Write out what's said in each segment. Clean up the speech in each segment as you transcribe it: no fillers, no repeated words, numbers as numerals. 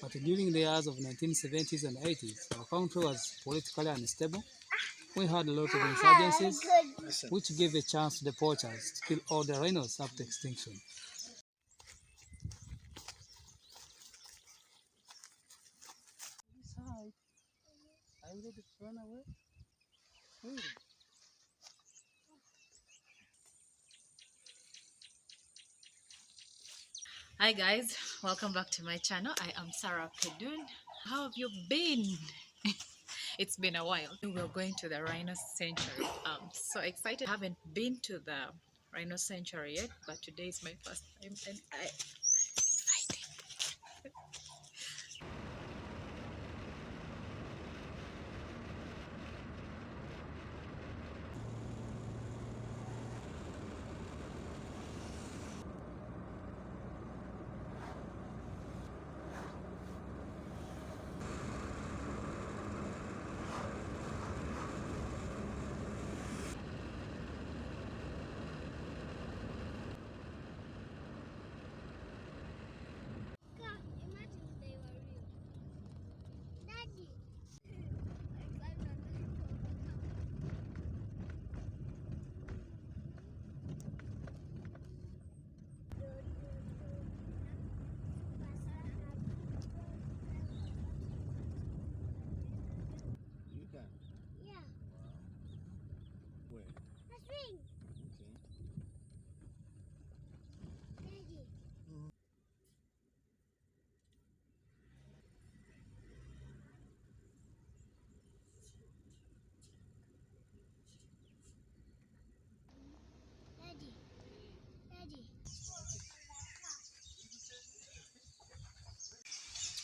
But during the years of 1970s and 80s, our country was politically unstable. We had a lot of insurgencies, which gave a chance to the poachers to kill all the rhinos up to extinction. Are you ready to run away? Hi guys, welcome back to my channel. I am Sarah Pedun. How have you been? It's been a while. We're going to the Rhino Sanctuary. I'm so excited. I haven't been to the Rhino Sanctuary yet, but today is my first time and I'm excited.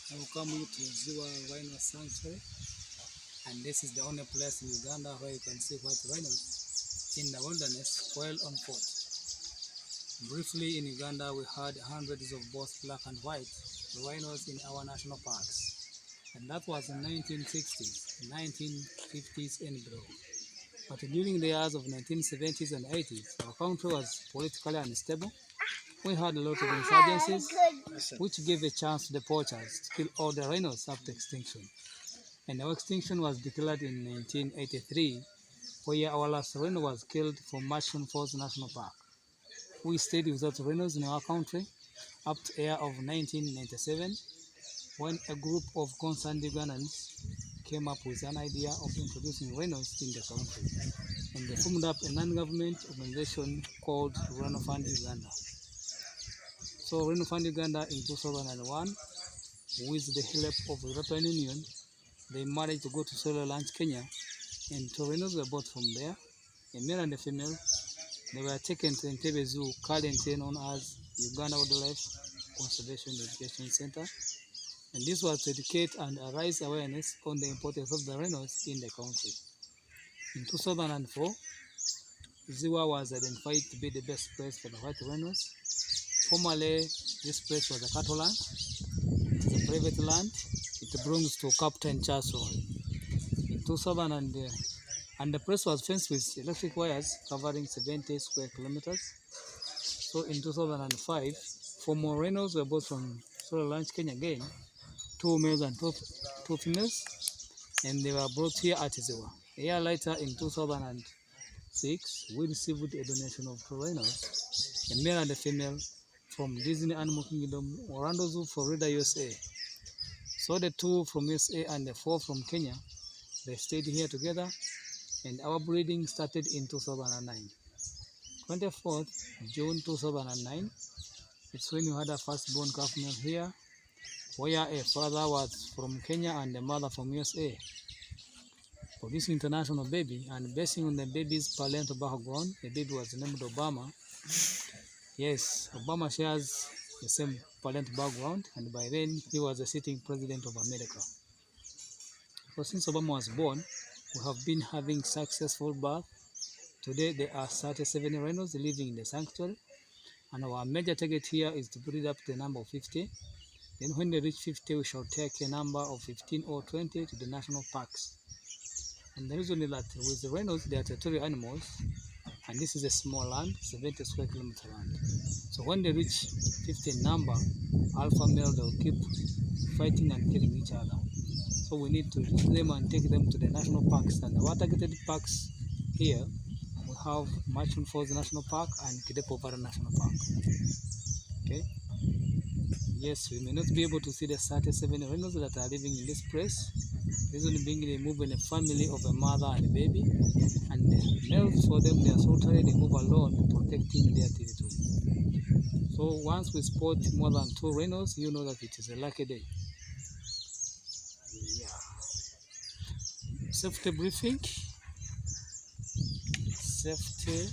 I welcome you to Ziwa Rhino Sanctuary, and this is the only place in Uganda where you can see white rhinos in the wilderness well on foot. Briefly, in Uganda we had hundreds of both black and white rhinos in our national parks, and that was in 1960s, 1950s and below. But during the years of 1970s and 80s, our country was politically unstable. We had a lot of insurgencies, which gave a chance to the poachers to kill all the rhinos up to extinction. And our extinction was declared in 1983, where our last rhino was killed from Mashon Falls National Park. We stayed without rhinos in our country up to the year of 1997, when a group of concerned Ugandans came up with an idea of introducing rhinos in the country. And they formed up a non-government organization called Rhino Fund Uganda. So Rhino Fund Uganda in 2001, with the help of the European Union, they managed to go to Solo Ranch, Kenya, and two rhinos were bought from there, a male and a female. They were taken to Entebbe Zoo, currently known as Uganda Wildlife Conservation Education Center, and this was to educate and raise awareness on the importance of the rhinos in the country. In 2004, Ziwa was identified to be the best place for the white rhinos. Formerly, this place was a cattle land. It is a private land. It belongs to Captain Teso. In 2000, and the place was fenced with electric wires covering 70 square kilometers. So in 2005, 4 more rhinos were bought from Solo Ranch, Kenya again, 2 males and 2 females, and they were brought here at Ziwa. A year later, in 2006, we received a donation of 2 rhinos, a male and a female, from Disney Animal Kingdom, Orlando Zoo, Florida, USA. So the 2 from USA and the 4 from Kenya, they stayed here together, and our breeding started in 2009. 24th June 2009, it's when we had a firstborn calf male here, where a father was from Kenya and a mother from USA, producing international baby, and basing on the baby's parental background, the baby was named Obama. Yes, Obama shares the same parental background, and by then he was a sitting president of America. So since Obama was born, we have been having successful birth. Today there are 37 rhinos living in the sanctuary, and our major target here is to breed up to the number of 50. Then when they reach 50, we shall take a number of 15 or 20 to the national parks. And the reason is that with the rhinos, they are territorial animals, and this is a small land, 70 square kilometer land. So when they reach 50 number, alpha male, they will keep fighting and killing each other. So we need to reach them and take them to the national parks. And our targeted parks here, we have Machun Falls National Park and Kidepo National Park. Okay. Yes, we may not be able to see the 37 rhinos that are living in this place. Reason being, they move in a family of a mother and a baby, and the males for them, they are solitary, they move alone, protecting their territory. So once we spot more than 2 rhinos, you know that it is a lucky day. Yeah. Safety briefing. Safety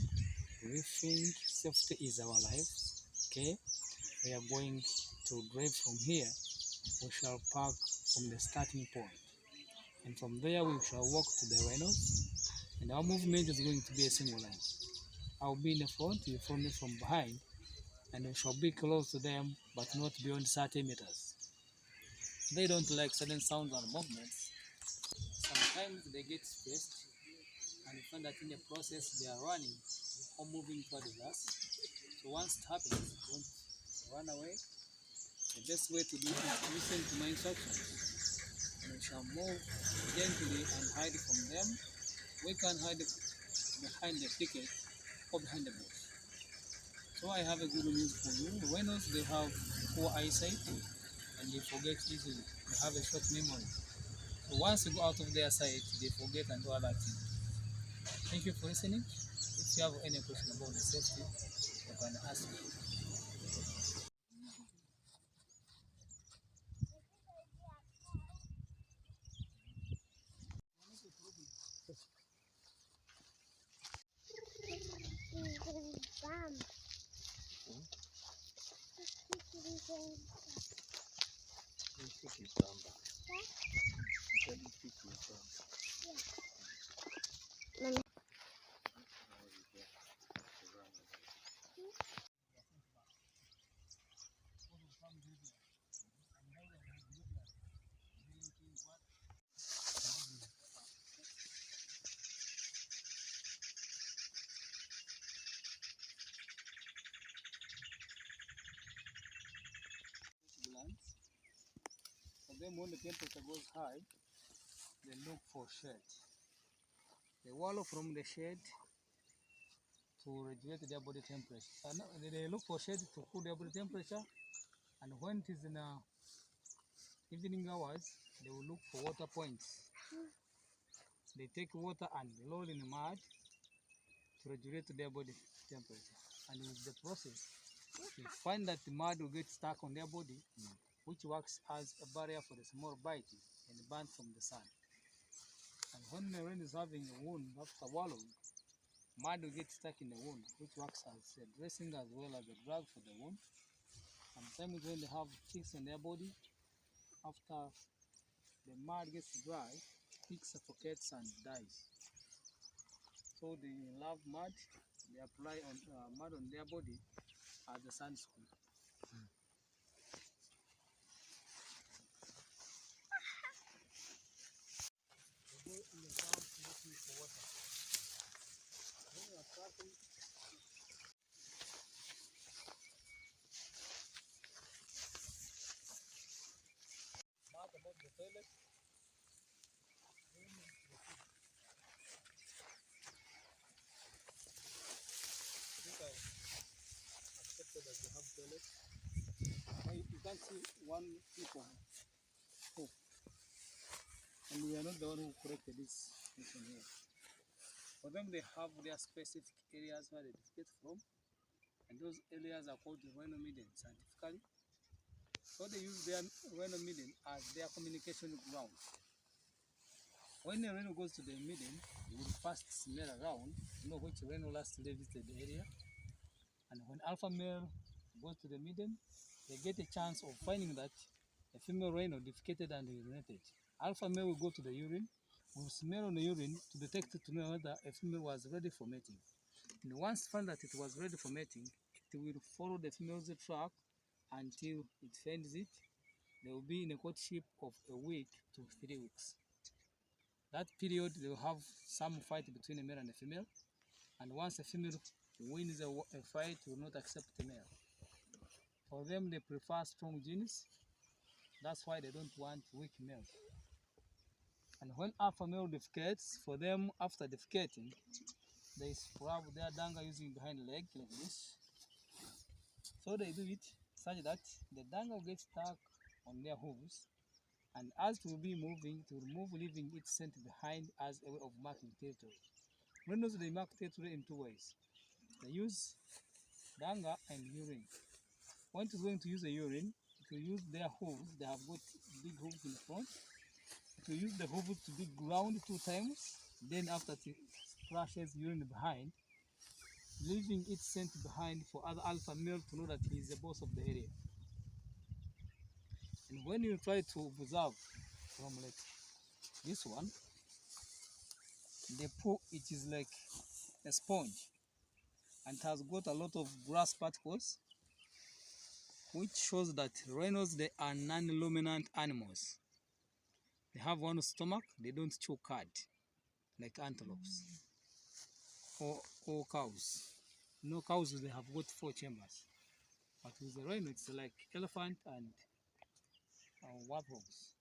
briefing. Safety is our life. Okay. We are going to drive from here. We shall park from the starting point, and from there we shall walk to the rhinos, and our movement is going to be a single line. I'll be in the front, you follow me from behind, and we shall be close to them, but not beyond 30 meters. They don't like sudden sounds and movements. Sometimes they get stressed, and you find that in the process they are running or moving towards us. So once it happens, don't run away. The best way to do it is to listen to my instructions, and we shall move gently and hide from them. We can hide behind the thicket or behind the bush. So I have a good news for you. Rhinos, they have poor eyesight and they forget easily. They have a short memory. So once you go out of their sight, they forget and do other things. Thank you for listening. If you have any question about the safety, you can ask me. For them, when the temperature goes high, they look for shade. They wallow from the shade to regulate their body temperature. They look for shade to cool their body temperature, and when it is in evening hours, they will look for water points. They take water and roll in the mud to regulate their body temperature. And with the process, you find that the mud will get stuck on their body, which works as a barrier for the small bite and burn from the sun. And when the rain is having a wound after wallowing, mud will get stuck in the wound, which works as a dressing as well as a drug for the wound. Sometimes when they have ticks on their body, after the mud gets dry, tick suffocates and dies. So they love mud. They apply mud on their body as a sunscreen. They go in the ground looking for water. When you are trapping, mud about the toilet. That they have toilet. You can't see one people. Oh. And we are not the one who corrected this mission here. For them, they have their specific areas where they defecate from, and those areas are called the rhino median scientifically. So they use their rhino median as their communication ground. When a rhino goes to the median, you will first smell around, know which rhino last visited the area. And when alpha male goes to the median, they get a chance of finding that a female rhino defecated and urinated. Alpha male will go to the urine, will smell on the urine to detect to know whether a female was ready for mating. And once found that it was ready for mating, it will follow the female's track until it finds it. They will be in a courtship of a week to 3 weeks. That period, they will have some fight between a male and a female. And once a female wins a fight, will not accept the male. For them, they prefer strong genes. That's why they don't want weak male. And when alpha male defecates, for them after defecating, they scrub their dung using behind leg like this. So they do it such that the dung will get stuck on their hooves, and as it will be moving, to remove, leaving its scent behind as a way of marking territory. Rhinos, they mark territory in 2 ways. They use dung and urine. When it's going to use the urine, it will use their hooves. They have got big hooves in front. It will use the hooves to dig ground 2 times. Then after it splashes urine behind, leaving its scent behind for other alpha male to know that he is the boss of the area. And when you try to observe from like this one, the poo, it is like a sponge and it has got a lot of grass particles, which shows that rhinos, they are non-ruminant animals. They have one stomach, they don't chew cud like antelopes or cows. No, cows, they have got 4 chambers. But with the rhino, it's like elephant and warthogs.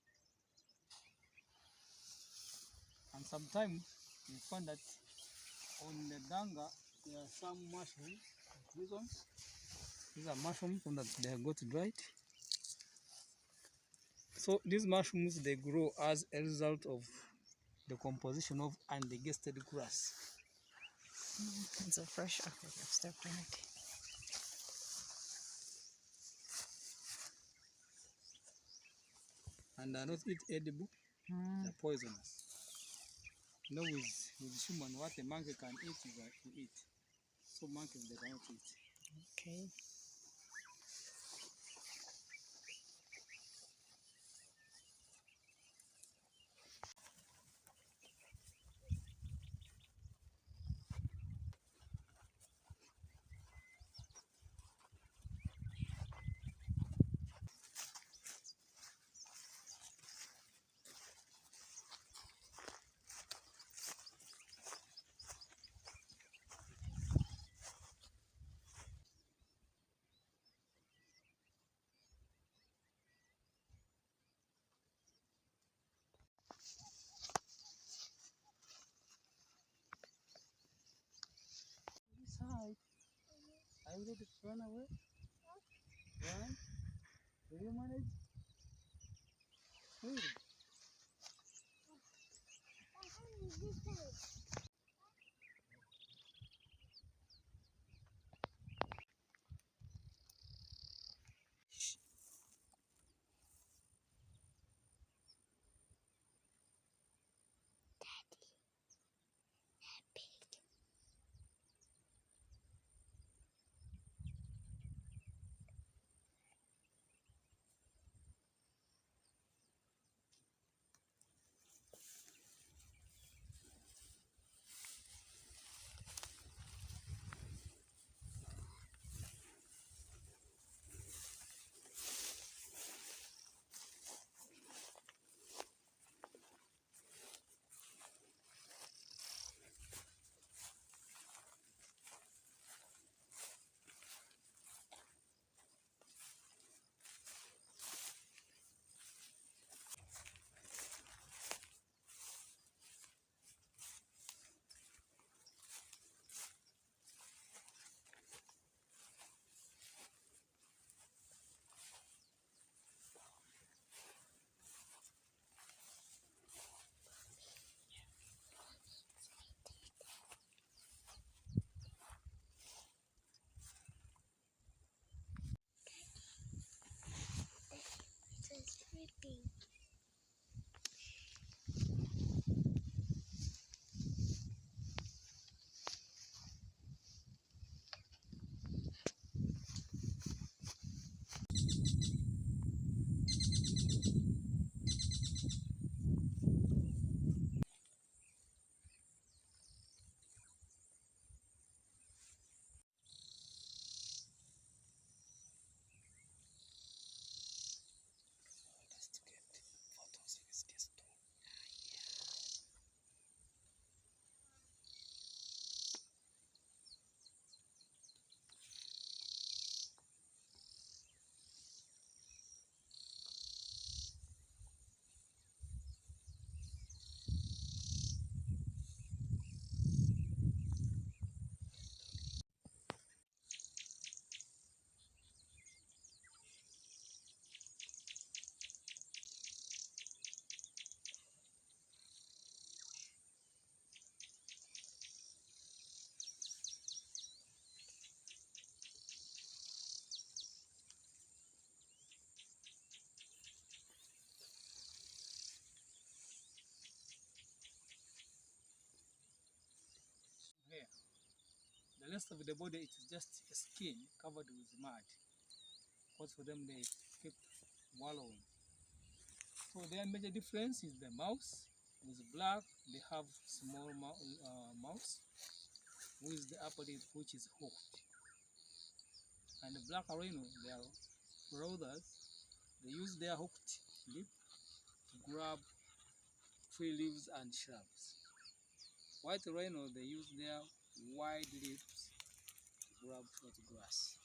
And sometimes you find that on the danga there are some mushrooms, these ones. These are mushrooms that they have got dried. So these mushrooms, they grow as a result of the composition of undigested grass. It's a fresh. Okay, I've stepped on it. And are not eat edible, they're poisonous. You know, with human, what a monkey can eat is that to eat. So monkeys, they cannot eat. Okay. This side. Are you ready to run away? Run? Will you manage? Really? The rest of the body, it is just a skin covered with mud. Because for them, they keep wallowing. So their major difference is the mouse. With black, they have small mouse with the upper lip, which is hooked. And the black rhino, they are brothers. They use their hooked lip to grab tree leaves and shrubs. White rhino, they use their wide lips to grab short grass.